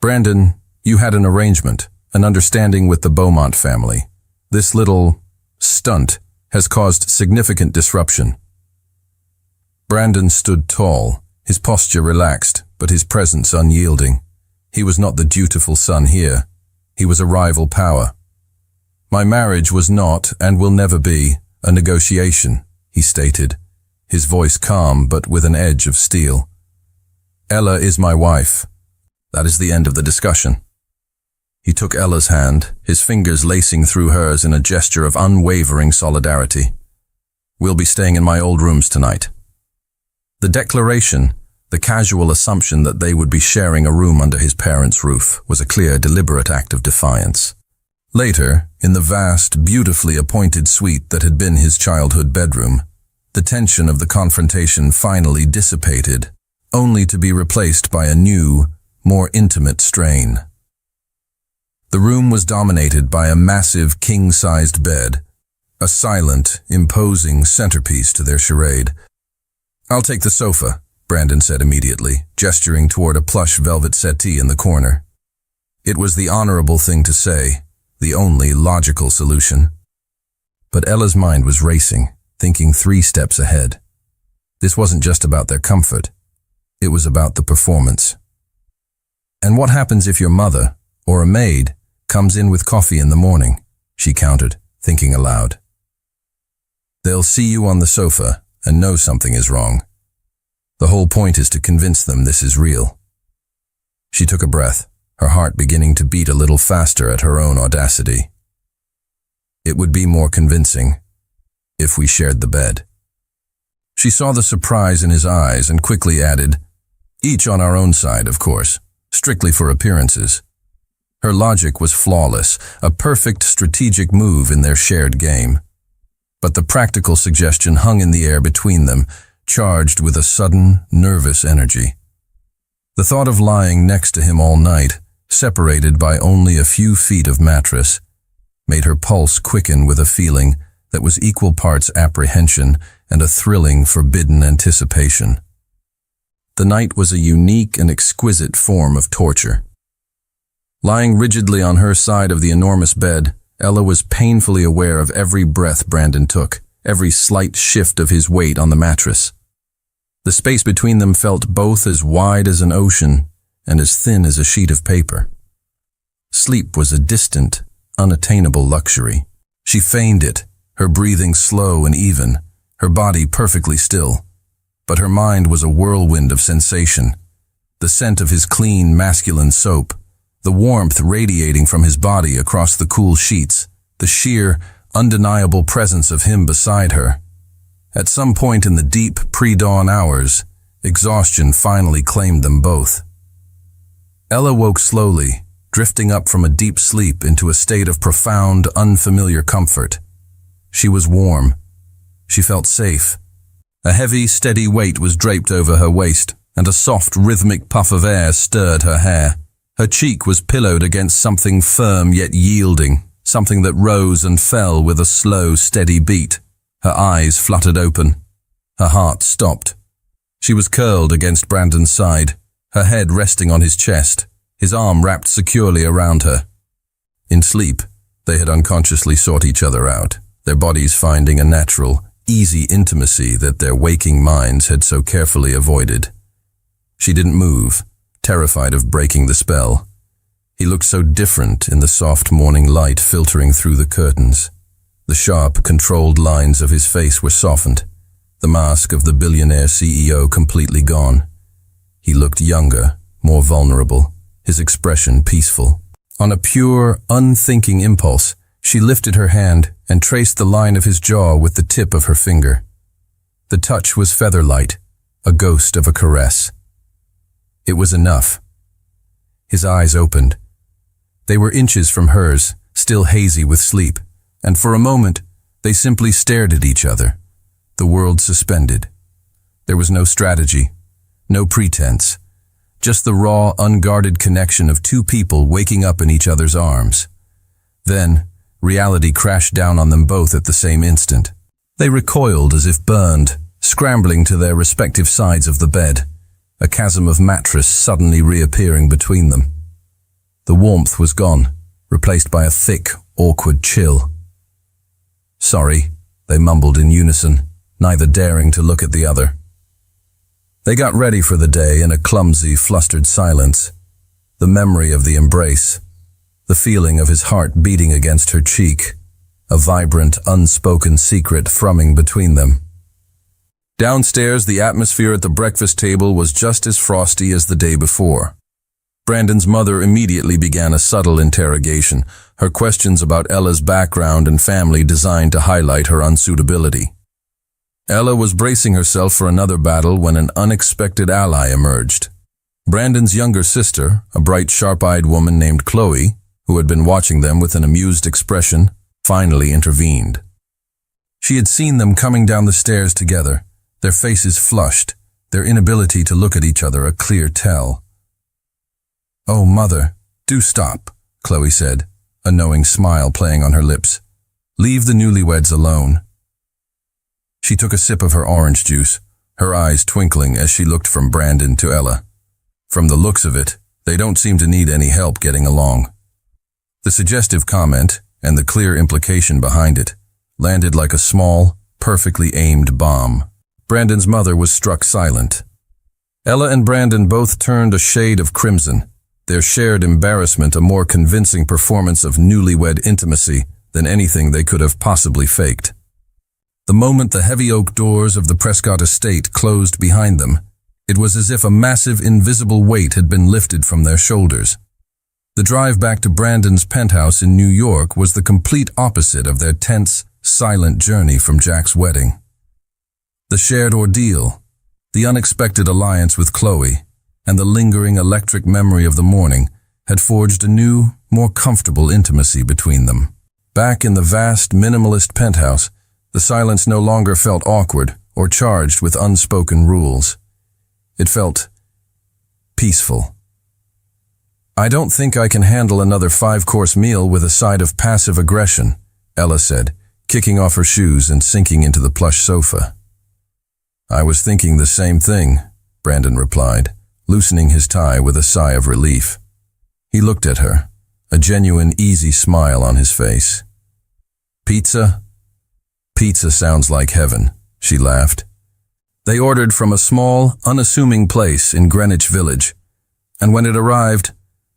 "Brandon, you had an arrangement, an understanding with the Beaumont family. This little stunt has caused significant disruption." Brandon stood tall, his posture relaxed, but his presence unyielding. He was not the dutiful son here. He was a rival power. "My marriage was not, and will never be, a negotiation," he stated, his voice calm but with an edge of steel. "Ella is my wife. That is the end of the discussion." He took Ella's hand, his fingers lacing through hers in a gesture of unwavering solidarity. "We'll be staying in my old rooms tonight." The declaration, the casual assumption that they would be sharing a room under his parents' roof, was a clear, deliberate act of defiance. Later, in the vast, beautifully appointed suite that had been his childhood bedroom, the tension of the confrontation finally dissipated, only to be replaced by a new, more intimate strain. The room was dominated by a massive king-sized bed, a silent, imposing centerpiece to their charade. "I'll take the sofa," Brandon said immediately, gesturing toward a plush velvet settee in the corner. It was the honorable thing to say, the only logical solution. But Ella's mind was racing, thinking 3 steps ahead. This wasn't just about their comfort. It was about the performance. "And what happens if your mother, or a maid, comes in with coffee in the morning?" she countered, thinking aloud. "They'll see you on the sofa and know something is wrong. The whole point is to convince them this is real." She took a breath, her heart beginning to beat a little faster at her own audacity. "It would be more convincing if we shared the bed." She saw the surprise in his eyes and quickly added, "Each on our own side, of course, strictly for appearances." Her logic was flawless, a perfect strategic move in their shared game. But the practical suggestion hung in the air between them, charged with a sudden, nervous energy. The thought of lying next to him all night, separated by only a few feet of mattress, made her pulse quicken with a feeling that was equal parts apprehension and a thrilling, forbidden anticipation. The night was a unique and exquisite form of torture. Lying rigidly on her side of the enormous bed, Ella was painfully aware of every breath Brandon took, every slight shift of his weight on the mattress. The space between them felt both as wide as an ocean and as thin as a sheet of paper. Sleep was a distant, unattainable luxury. She feigned it, her breathing slow and even, her body perfectly still. But her mind was a whirlwind of sensation. The scent of his clean, masculine soap, the warmth radiating from his body across the cool sheets, the sheer, undeniable presence of him beside her. At some point in the deep, pre-dawn hours, exhaustion finally claimed them both. Ella woke slowly, drifting up from a deep sleep into a state of profound, unfamiliar comfort. She was warm. She felt safe. A heavy, steady weight was draped over her waist, and a soft, rhythmic puff of air stirred her hair. Her cheek was pillowed against something firm yet yielding, something that rose and fell with a slow, steady beat. Her eyes fluttered open. Her heart stopped. She was curled against Brandon's side, her head resting on his chest, his arm wrapped securely around her. In sleep, they had unconsciously sought each other out, their bodies finding a natural, easy intimacy that their waking minds had so carefully avoided. She didn't move, terrified of breaking the spell. He looked so different in the soft morning light filtering through the curtains. The sharp, controlled lines of his face were softened, the mask of the billionaire CEO completely gone. He looked younger, more vulnerable, his expression peaceful. On a pure, unthinking impulse, she lifted her hand and traced the line of his jaw with the tip of her finger. The touch was feather-light, a ghost of a caress. It was enough. His eyes opened. They were inches from hers, still hazy with sleep, and for a moment, they simply stared at each other. The world suspended. There was no strategy, no pretense, just the raw, unguarded connection of two people waking up in each other's arms. Then, reality crashed down on them both at the same instant. They recoiled as if burned, scrambling to their respective sides of the bed, a chasm of mattress suddenly reappearing between them. The warmth was gone, replaced by a thick, awkward chill. "Sorry," they mumbled in unison, neither daring to look at the other. They got ready for the day in a clumsy, flustered silence. The memory of the embrace, the feeling of his heart beating against her cheek, a vibrant, unspoken secret thrumming between them. Downstairs, the atmosphere at the breakfast table was just as frosty as the day before. Brandon's mother immediately began a subtle interrogation, her questions about Ella's background and family designed to highlight her unsuitability. Ella was bracing herself for another battle when an unexpected ally emerged. Brandon's younger sister, a bright, sharp-eyed woman named Chloe, who had been watching them with an amused expression, finally intervened. She had seen them coming down the stairs together, their faces flushed, their inability to look at each other a clear tell. "Oh, Mother, do stop," Chloe said, a knowing smile playing on her lips. "Leave the newlyweds alone." She took a sip of her orange juice, her eyes twinkling as she looked from Brandon to Ella. From the looks of it, they don't seem to need any help getting along. The suggestive comment, and the clear implication behind it, landed like a small, perfectly aimed bomb. Brandon's mother was struck silent. Ella and Brandon both turned a shade of crimson, their shared embarrassment a more convincing performance of newlywed intimacy than anything they could have possibly faked. The moment the heavy oak doors of the Prescott estate closed behind them, it was as if a massive invisible weight had been lifted from their shoulders. The drive back to Brandon's penthouse in New York was the complete opposite of their tense, silent journey from Jack's wedding. The shared ordeal, the unexpected alliance with Chloe, and the lingering electric memory of the morning had forged a new, more comfortable intimacy between them. Back in the vast, minimalist penthouse, the silence no longer felt awkward or charged with unspoken rules. It felt peaceful. "I don't think I can handle another 5-course meal with a side of passive aggression," Ella said, kicking off her shoes and sinking into the plush sofa. "I was thinking the same thing," Brandon replied, loosening his tie with a sigh of relief. He looked at her, a genuine, easy smile on his face. "Pizza? Pizza sounds like heaven," she laughed. They ordered from a small, unassuming place in Greenwich Village, and when it arrived,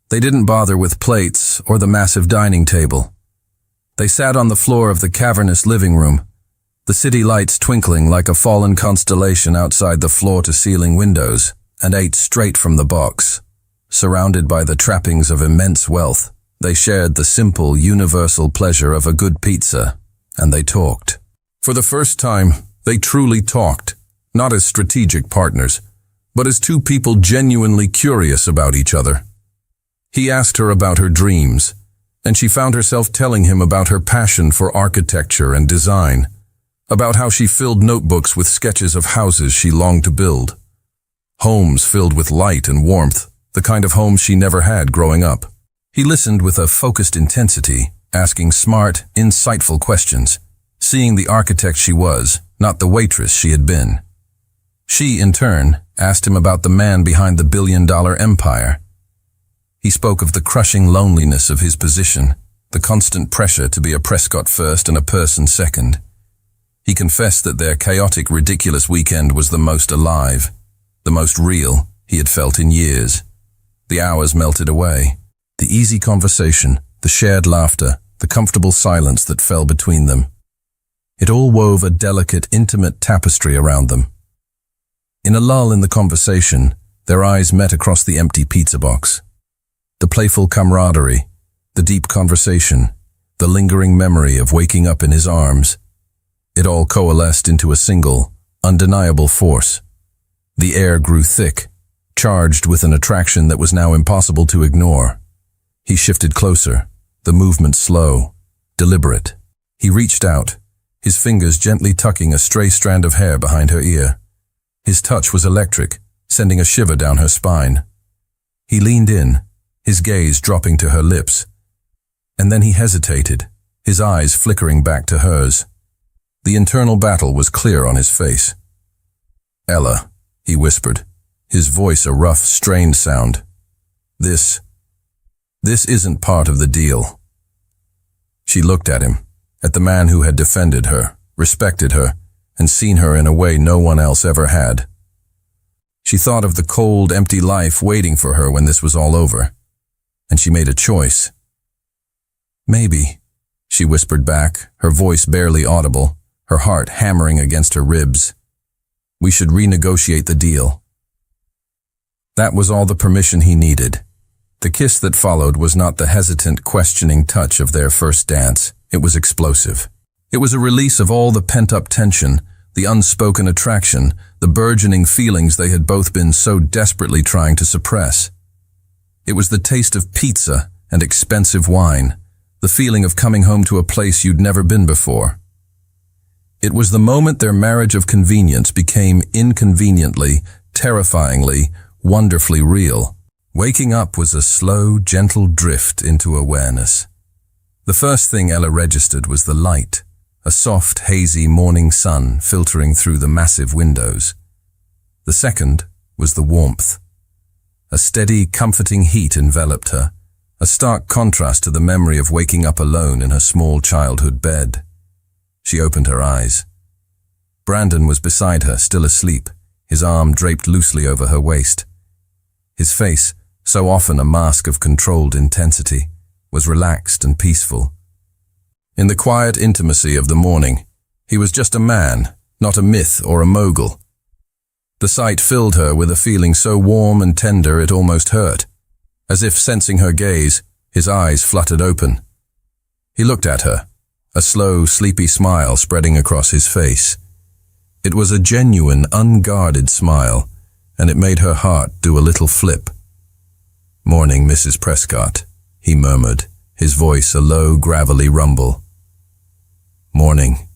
they didn't bother with plates or the massive dining table. They sat on the floor of the cavernous living room, the city lights twinkling like a fallen constellation outside the floor-to-ceiling windows, and ate straight from the box. Surrounded by the trappings of immense wealth, they shared the simple, universal pleasure of a good pizza, and they talked. For the first time, they truly talked, not as strategic partners, but as two people genuinely curious about each other. He asked her about her dreams, and she found herself telling him about her passion for architecture and design, about how she filled notebooks with sketches of houses she longed to build. Homes filled with light and warmth, the kind of homes she never had growing up. He listened with a focused intensity, asking smart, insightful questions, seeing the architect she was, not the waitress she had been. She, in turn, asked him about the man behind the billion-dollar empire. He spoke of the crushing loneliness of his position, the constant pressure to be a Prescott first and a person second. He confessed that their chaotic, ridiculous weekend was the most alive, the most real he had felt in years. The hours melted away. The easy conversation, the shared laughter, the comfortable silence that fell between them. It all wove a delicate, intimate tapestry around them. In a lull in the conversation, their eyes met across the empty pizza box. The playful camaraderie, the deep conversation, the lingering memory of waking up in his arms. It all coalesced into a single, undeniable force. The air grew thick, charged with an attraction that was now impossible to ignore. He shifted closer, the movement slow, deliberate. He reached out, his fingers gently tucking a stray strand of hair behind her ear. His touch was electric, sending a shiver down her spine. He leaned in, his gaze dropping to her lips. And then he hesitated, his eyes flickering back to hers. The internal battle was clear on his face. "Ella," he whispered, his voice a rough, strained sound. This isn't part of the deal." She looked at him, at the man who had defended her, respected her, and seen her in a way no one else ever had. She thought of the cold, empty life waiting for her when this was all over, and she made a choice. "Maybe," she whispered back, her voice barely audible, her heart hammering against her ribs. "We should renegotiate the deal." That was all the permission he needed. The kiss that followed was not the hesitant, questioning touch of their first dance. It was explosive. It was a release of all the pent-up tension, the unspoken attraction, the burgeoning feelings they had both been so desperately trying to suppress. It was the taste of pizza and expensive wine, the feeling of coming home to a place you'd never been before. It was the moment their marriage of convenience became inconveniently, terrifyingly, wonderfully real. Waking up was a slow, gentle drift into awareness. The first thing Ella registered was the light, a soft, hazy morning sun filtering through the massive windows. The second was the warmth. A steady, comforting heat enveloped her, a stark contrast to the memory of waking up alone in her small childhood bed. She opened her eyes. Brandon was beside her, still asleep, his arm draped loosely over her waist. His face, so often a mask of controlled intensity, was relaxed and peaceful. In the quiet intimacy of the morning, he was just a man, not a myth or a mogul. The sight filled her with a feeling so warm and tender it almost hurt. As if sensing her gaze, his eyes fluttered open. He looked at her, a slow, sleepy smile spreading across his face. It was a genuine, unguarded smile, and it made her heart do a little flip. "Morning, Mrs. Prescott," he murmured, his voice a low, gravelly rumble. "Morning,"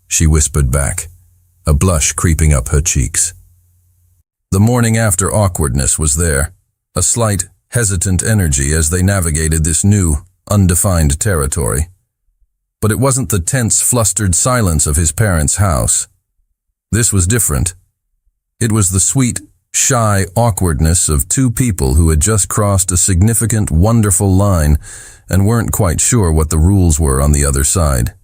she whispered back, a blush creeping up her cheeks. The morning after awkwardness was there, a slight, hesitant energy as they navigated this new, undefined territory. But it wasn't the tense, flustered silence of his parents' house. This was different. It was the sweet, shy awkwardness of two people who had just crossed a significant, wonderful line and weren't quite sure what the rules were on the other side.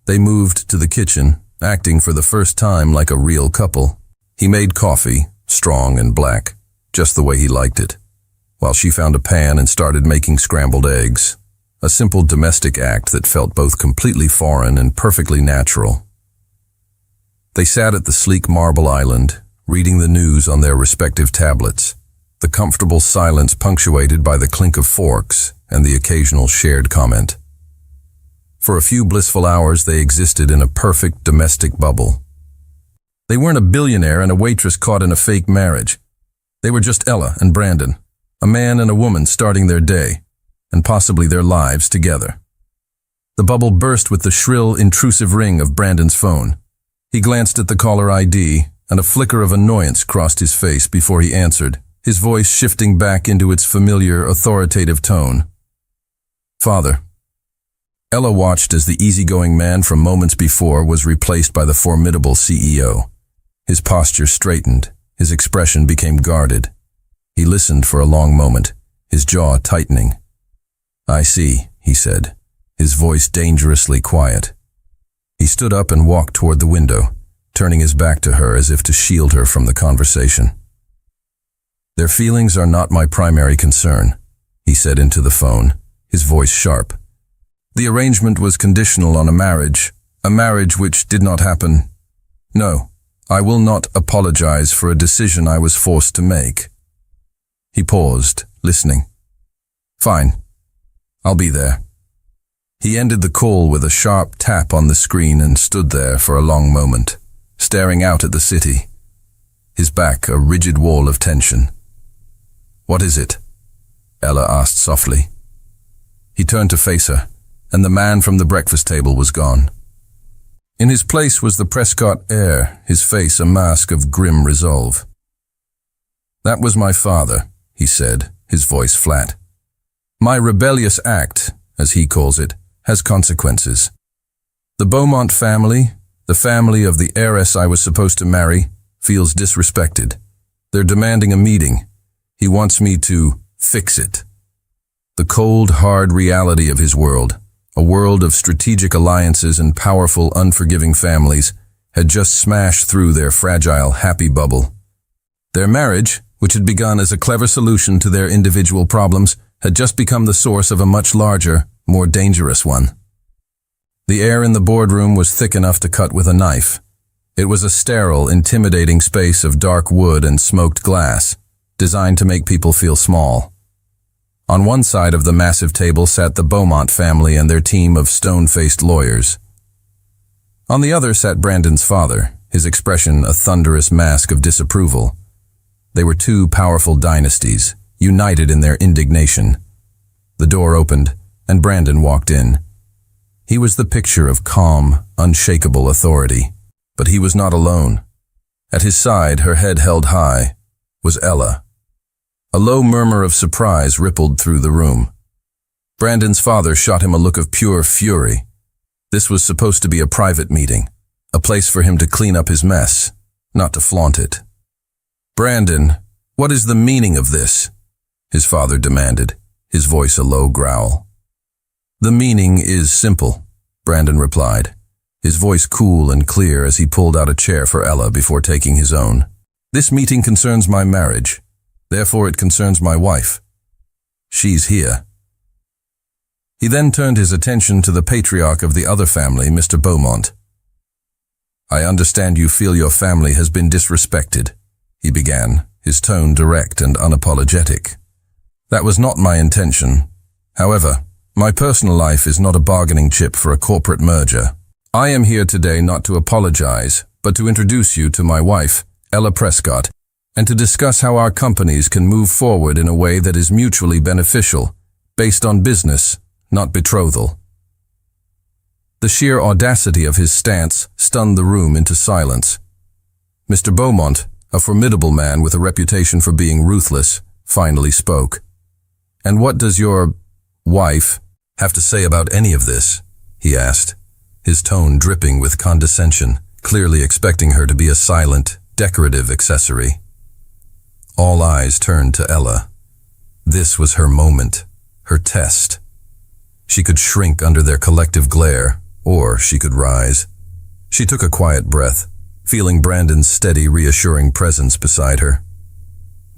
They moved to the kitchen, acting for the first time like a real couple. He made coffee, strong and black, just the way he liked it, while she found a pan and started making scrambled eggs, a simple domestic act that felt both completely foreign and perfectly natural. They sat at the sleek marble island, reading the news on their respective tablets, the comfortable silence punctuated by the clink of forks and the occasional shared comment. For a few blissful hours they existed in a perfect domestic bubble. They weren't a billionaire and a waitress caught in a fake marriage. They were just Ella and Brandon, a man and a woman starting their day, and possibly their lives together. The bubble burst with the shrill, intrusive ring of Brandon's phone. He glanced at the caller ID, and a flicker of annoyance crossed his face before he answered, his voice shifting back into its familiar, authoritative tone. "Father." Ella watched as the easygoing man from moments before was replaced by the formidable CEO. His posture straightened, his expression became guarded. He listened for a long moment, his jaw tightening. "I see," he said, his voice dangerously quiet. He stood up and walked toward the window, turning his back to her as if to shield her from the conversation. "Their feelings are not my primary concern," he said into the phone, his voice sharp. "The arrangement was conditional on a marriage which did not happen. No, I will not apologize for a decision I was forced to make." He paused, listening. "Fine. I'll be there." He ended the call with a sharp tap on the screen and stood there for a long moment, staring out at the city, his back a rigid wall of tension. "What is it?" Ella asked softly. He turned to face her, and the man from the breakfast table was gone. In his place was the Prescott heir, his face a mask of grim resolve. "That was my father," he said, his voice flat. "My rebellious act, as he calls it, has consequences. The Beaumont family, the family of the heiress I was supposed to marry, feels disrespected. They're demanding a meeting. He wants me to fix it." The cold, hard reality of his world, a world of strategic alliances and powerful, unforgiving families, had just smashed through their fragile, happy bubble. Their marriage, which had begun as a clever solution to their individual problems, had just become the source of a much larger, more dangerous one. The air in the boardroom was thick enough to cut with a knife. It was a sterile, intimidating space of dark wood and smoked glass, designed to make people feel small. On one side of the massive table sat the Beaumont family and their team of stone-faced lawyers. On the other sat Brandon's father, his expression a thunderous mask of disapproval. They were two powerful dynasties, united in their indignation. The door opened, and Brandon walked in. He was the picture of calm, unshakable authority. But he was not alone. At his side, her head held high, was Ella. A low murmur of surprise rippled through the room. Brandon's father shot him a look of pure fury. This was supposed to be a private meeting, a place for him to clean up his mess, not to flaunt it. "Brandon, what is the meaning of this?" his father demanded, his voice a low growl. "The meaning is simple," Brandon replied, his voice cool and clear as he pulled out a chair for Ella before taking his own. "This meeting concerns my marriage. Therefore it concerns my wife. She's here." He then turned his attention to the patriarch of the other family, Mr. Beaumont. "I understand you feel your family has been disrespected," he began, his tone direct and unapologetic. "That was not my intention. However, my personal life is not a bargaining chip for a corporate merger. I am here today not to apologize, but to introduce you to my wife, Ella Prescott, and to discuss how our companies can move forward in a way that is mutually beneficial, based on business, not betrothal." The sheer audacity of his stance stunned the room into silence. Mr. Beaumont, a formidable man with a reputation for being ruthless, finally spoke. "And what does your wife have to say about any of this?" he asked, his tone dripping with condescension, clearly expecting her to be a silent, decorative accessory. All eyes turned to Ella. This was her moment, her test. She could shrink under their collective glare, or she could rise. She took a quiet breath, feeling Brandon's steady, reassuring presence beside her.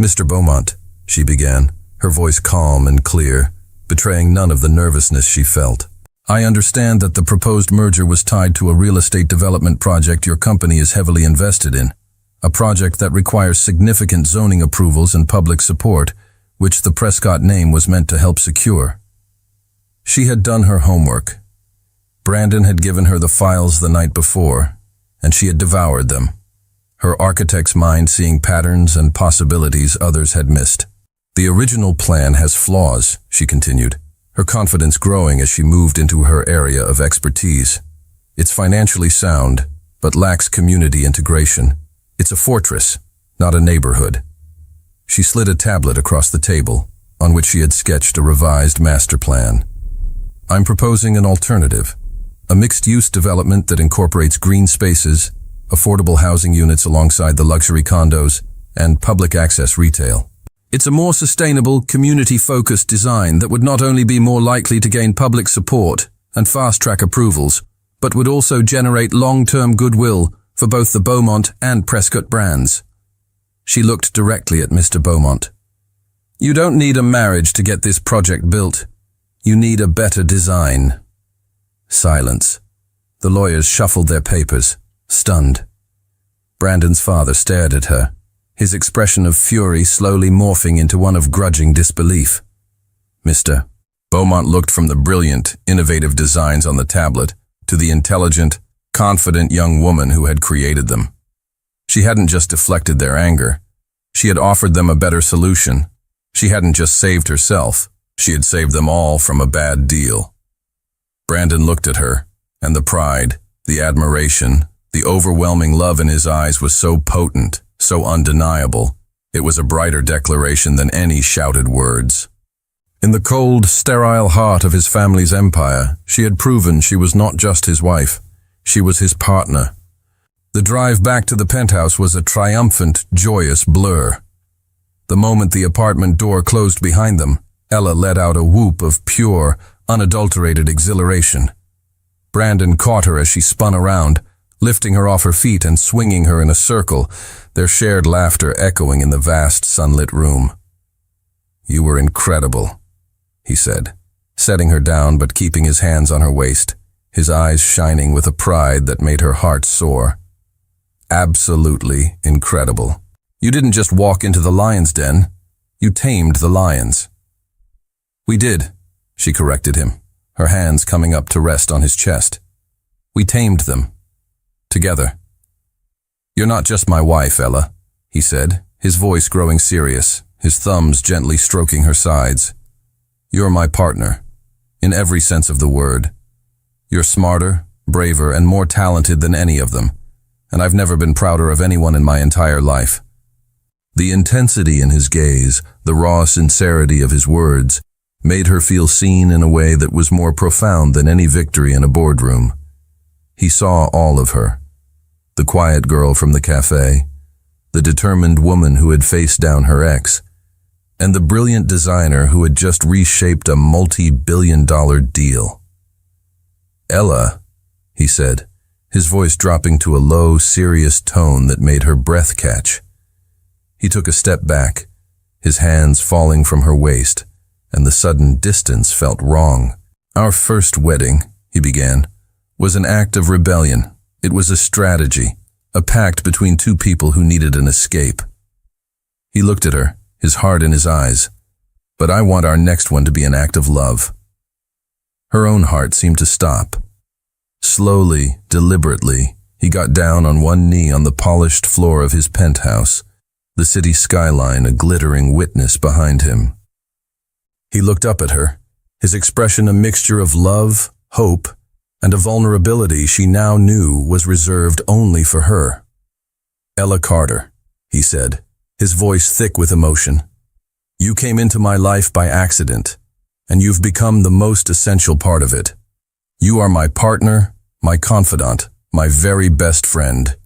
"Mr. Beaumont," she began, her voice calm and clear, betraying none of the nervousness she felt. "I understand that the proposed merger was tied to a real estate development project your company is heavily invested in, a project that requires significant zoning approvals and public support, which the Prescott name was meant to help secure." She had done her homework. Brandon had given her the files the night before, and she had devoured them, her architect's mind seeing patterns and possibilities others had missed. "The original plan has flaws," she continued, her confidence growing as she moved into her area of expertise. "It's financially sound, but lacks community integration. It's a fortress, not a neighborhood." She slid a tablet across the table, on which she had sketched a revised master plan. "I'm proposing an alternative, a mixed-use development that incorporates green spaces, affordable housing units alongside the luxury condos, and public access retail. It's a more sustainable, community-focused design that would not only be more likely to gain public support and fast-track approvals, but would also generate long-term goodwill for both the Beaumont and Prescott brands." She looked directly at Mr. Beaumont. "You don't need a marriage to get this project built. You need a better design." Silence. The lawyers shuffled their papers, stunned. Brandon's father stared at her, his expression of fury slowly morphing into one of grudging disbelief. "Mr. Beaumont looked from the brilliant, innovative designs on the tablet to the intelligent, confident young woman who had created them. She hadn't just deflected their anger. She had offered them a better solution. She hadn't just saved herself. She had saved them all from a bad deal. Brandon looked at her, and the pride, the admiration, the overwhelming love in his eyes was so potent, so undeniable. It was a brighter declaration than any shouted words. In the cold, sterile heart of his family's empire, she had proven she was not just his wife. She was his partner. The drive back to the penthouse was a triumphant, joyous blur. The moment the apartment door closed behind them, Ella let out a whoop of pure, unadulterated exhilaration. Brandon caught her as she spun around, lifting her off her feet and swinging her in a circle, their shared laughter echoing in the vast sunlit room. "You were incredible," he said, setting her down but keeping his hands on her waist, his eyes shining with a pride that made her heart soar. "Absolutely incredible. You didn't just walk into the lion's den, you tamed the lions." "We did," she corrected him, her hands coming up to rest on his chest. "We tamed them. Together." "You're not just my wife, Ella," he said, his voice growing serious, his thumbs gently stroking her sides. "You're my partner, in every sense of the word. You're smarter, braver, and more talented than any of them, and I've never been prouder of anyone in my entire life." The intensity in his gaze, the raw sincerity of his words, made her feel seen in a way that was more profound than any victory in a boardroom. He saw all of her. The quiet girl from the cafe, the determined woman who had faced down her ex, and the brilliant designer who had just reshaped a multi-billion-dollar deal. "Ella," he said, his voice dropping to a low, serious tone that made her breath catch. He took a step back, his hands falling from her waist, and the sudden distance felt wrong. "Our first wedding," he began, "was an act of rebellion. It was a strategy, a pact between two people who needed an escape." He looked at her, his heart in his eyes. "But I want our next one to be an act of love." Her own heart seemed to stop. Slowly, deliberately, he got down on one knee on the polished floor of his penthouse, the city skyline a glittering witness behind him. He looked up at her, his expression a mixture of love, hope, and a vulnerability she now knew was reserved only for her. "Ella Carter," he said, his voice thick with emotion. "You came into my life by accident, and you've become the most essential part of it. You are my partner, my confidant, my very best friend.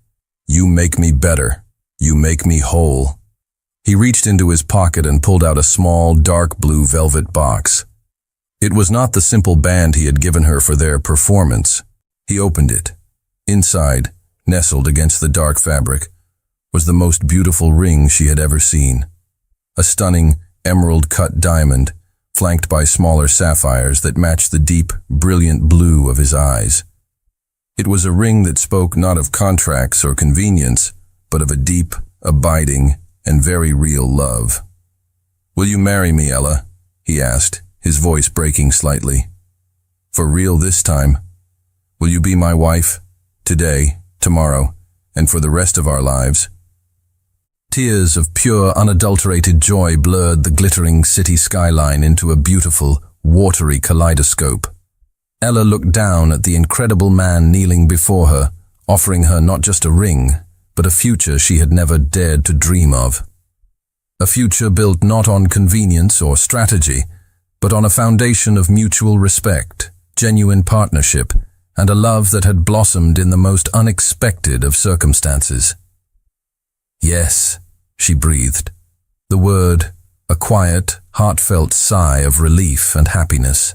You make me better. You make me whole." He reached into his pocket and pulled out a small, dark blue velvet box. It was not the simple band he had given her for their performance. He opened it. Inside, nestled against the dark fabric, was the most beautiful ring she had ever seen. A stunning, emerald-cut diamond, flanked by smaller sapphires that matched the deep, brilliant blue of his eyes. It was a ring that spoke not of contracts or convenience, but of a deep, abiding, and very real love. "Will you marry me, Ella?" he asked, his voice breaking slightly. "For real this time? Will you be my wife? Today, tomorrow, and for the rest of our lives?" Tears of pure, unadulterated joy blurred the glittering city skyline into a beautiful, watery kaleidoscope. Ella looked down at the incredible man kneeling before her, offering her not just a ring, but a future she had never dared to dream of. A future built not on convenience or strategy, but on a foundation of mutual respect, genuine partnership, and a love that had blossomed in the most unexpected of circumstances. "Yes," she breathed. The word, a quiet, heartfelt sigh of relief and happiness.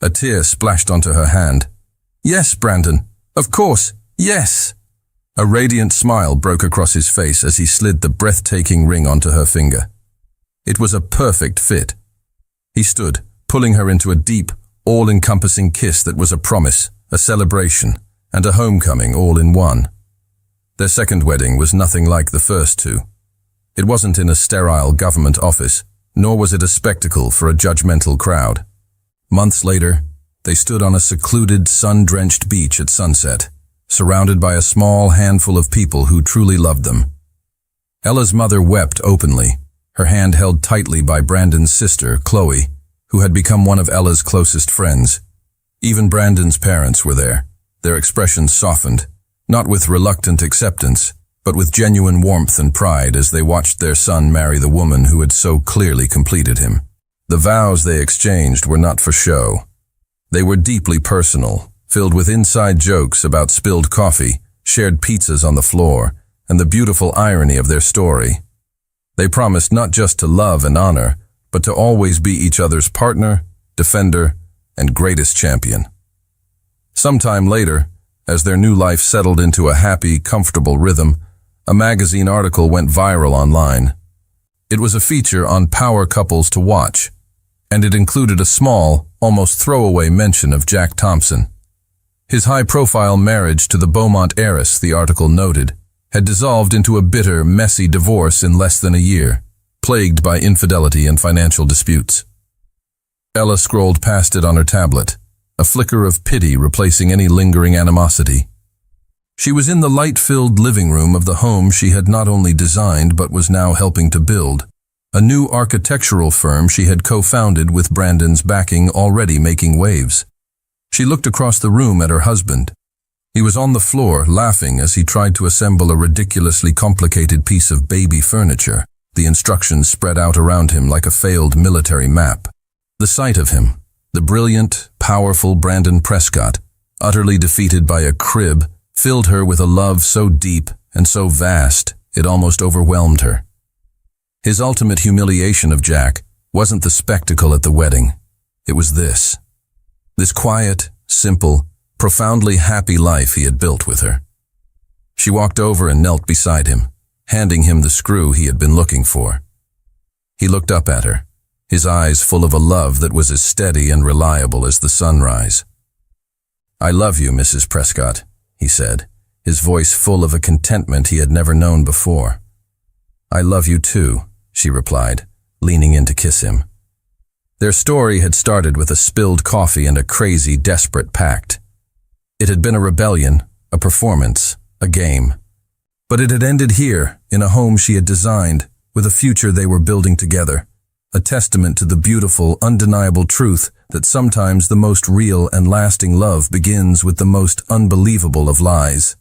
A tear splashed onto her hand. "Yes, Brandon, of course, yes." A radiant smile broke across his face as he slid the breathtaking ring onto her finger. It was a perfect fit. He stood, pulling her into a deep, all-encompassing kiss that was a promise, a celebration, and a homecoming all in one. Their second wedding was nothing like the first two. It wasn't in a sterile government office, nor was it a spectacle for a judgmental crowd. Months later, they stood on a secluded, sun-drenched beach at sunset, surrounded by a small handful of people who truly loved them. Ella's mother wept openly, her hand held tightly by Brandon's sister, Chloe, who had become one of Ella's closest friends. Even Brandon's parents were there, their expressions softened, not with reluctant acceptance, but with genuine warmth and pride as they watched their son marry the woman who had so clearly completed him. The vows they exchanged were not for show. They were deeply personal, filled with inside jokes about spilled coffee, shared pizzas on the floor, and the beautiful irony of their story. They promised not just to love and honor, but to always be each other's partner, defender, and greatest champion. Sometime later, As their new life settled into a happy, comfortable rhythm, a magazine article went viral online. It was a feature on power couples to watch, and it included a small, almost throwaway mention of Jack Thompson. His high-profile marriage to the Beaumont heiress, the article noted, had dissolved into a bitter, messy divorce in less than a year, plagued by infidelity and financial disputes. Ella scrolled past it on her tablet, a flicker of pity replacing any lingering animosity. She was in the light-filled living room of the home she had not only designed but was now helping to build, a new architectural firm she had co-founded with Brandon's backing already making waves. She looked across the room at her husband. He was on the floor, laughing as he tried to assemble a ridiculously complicated piece of baby furniture, the instructions spread out around him like a failed military map. The sight of him, the brilliant, powerful Brandon Prescott, utterly defeated by a crib, filled her with a love so deep and so vast it almost overwhelmed her. His ultimate humiliation of Jack wasn't the spectacle at the wedding. It was this quiet, simple, profoundly happy life he had built with her. She walked over and knelt beside him, handing him the screw he had been looking for. He looked up at her, his eyes full of a love that was as steady and reliable as the sunrise. "I love you, Mrs. Prescott," he said, his voice full of a contentment he had never known before. "I love you too," she replied, leaning in to kiss him. Their story had started with a spilled coffee and a crazy, desperate pact. It had been a rebellion, a performance, a game. But it had ended here, in a home she had designed, with a future they were building together, a testament to the beautiful, undeniable truth that sometimes the most real and lasting love begins with the most unbelievable of lies.